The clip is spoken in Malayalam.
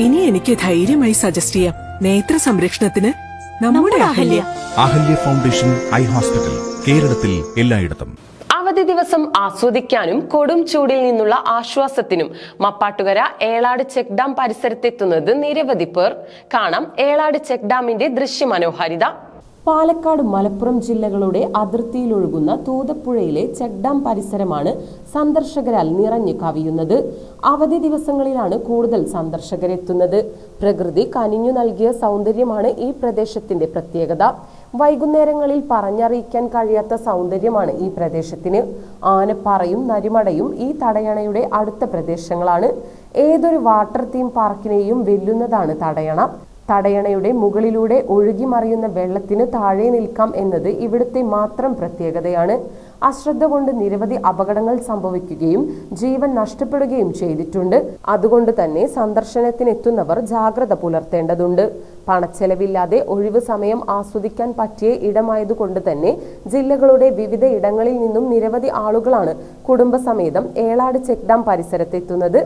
ഇനി എനിക്ക് ധൈര്യമായി സജസ്റ്റ് ചെയ്യാം. നേത്ര സംരക്ഷണത്തിന് നമ്മുടെ Ahalya. Ahalya foundation eye hospital, കേരളത്തിൽ എല്ലായിടത്തും. അവധി ദിവസം ആസ്വദിക്കാനും കൊടും ചൂടിൽ നിന്നുള്ള ആശ്വാസത്തിനും മപ്പാട്ടുകര ഏളാട് ചെക്ക് ഡാം പരിസരത്തെത്തുന്നത് നിരവധി പേർ. കാണാം ഏളാട് ചെക്ക് ഡാമിന്റെ ദൃശ്യമനോഹാരിത. പാലക്കാട്, മലപ്പുറം ജില്ലകളുടെ അതിർത്തിയിലൊഴുകുന്ന തൂതപ്പുഴയിലെ ചെക്ക് ഡാം പരിസരമാണ് സന്ദർശകരാൽ നിറഞ്ഞു കവിയുന്നത്. അവധി ദിവസങ്ങളിലാണ് കൂടുതൽ സന്ദർശകരെത്തുന്നത്. പ്രകൃതി കനിഞ്ഞു നൽകിയ സൗന്ദര്യമാണ് ഈ പ്രദേശത്തിന്റെ പ്രത്യേകത. വൈകുന്നേരങ്ങളിൽ പറഞ്ഞറിയിക്കാൻ കഴിയാത്ത സൗന്ദര്യമാണ് ഈ പ്രദേശത്തിന്. ആനപ്പാറയും നരിമടയും ഈ തടയണയുടെ അടുത്ത പ്രദേശങ്ങളാണ്. ഏതൊരു വാട്ടർ തീം പാർക്കിനെയും വെല്ലുന്നതാണ് തടയണ. തടയണയുടെ മുകളിലൂടെ ഒഴുകി മറിയുന്ന വെള്ളത്തിന് താഴെ നിൽക്കാം എന്നത് ഇവിടുത്തെ മാത്രം പ്രത്യേകതയാണ്. അശ്രദ്ധ കൊണ്ട് നിരവധി അപകടങ്ങൾ സംഭവിക്കുകയും ജീവൻ നഷ്ടപ്പെടുകയും ചെയ്തിട്ടുണ്ട്. അതുകൊണ്ട് തന്നെ സന്ദർശനത്തിനെത്തുന്നവർ ജാഗ്രത പുലർത്തേണ്ടതുണ്ട്. പണച്ചെലവില്ലാതെ ഒഴിവ് സമയം ആസ്വദിക്കാൻ പറ്റിയ ഇടമായതുകൊണ്ട് തന്നെ ജില്ലകളുടെ വിവിധ ഇടങ്ങളിൽ നിന്നും നിരവധി ആളുകളാണ് കുടുംബസമേതം ഏളാട് ചെക്ക് ഡാം പരിസരത്തെത്തുന്നത്.